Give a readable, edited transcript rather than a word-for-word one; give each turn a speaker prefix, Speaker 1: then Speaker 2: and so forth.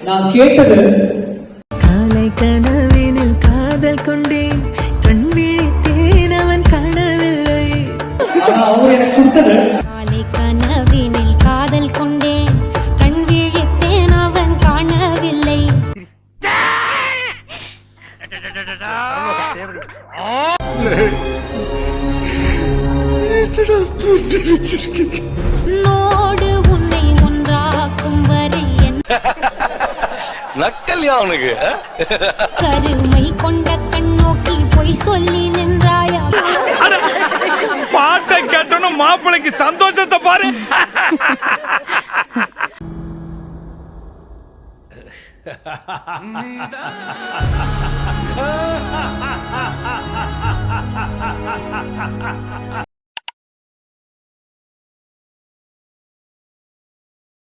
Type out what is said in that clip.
Speaker 1: நான் கேட்டது
Speaker 2: காலை கனவினில் காதல் கொண்டேன், கண் விழித்தேன் அவன் காணவில்லை.
Speaker 1: ஆனா அவர் எனக்கு கொடுத்தது
Speaker 3: காலை கனவினில் காதல் கொண்டேன், கண் விழித்தேன் அவன் காணவில்லை. நோடு உன்னை ஒன்றாக்கும் வரை என்
Speaker 4: நக்கல்யா அவனுக்கு
Speaker 3: கருமை கொண்ட கண் நோக்கி பொய் சொல்லி நின்றாயா?
Speaker 5: பாட்டை கேட்டணும் மாப்பிளைக்கு சந்தோஷத்தை பாரு.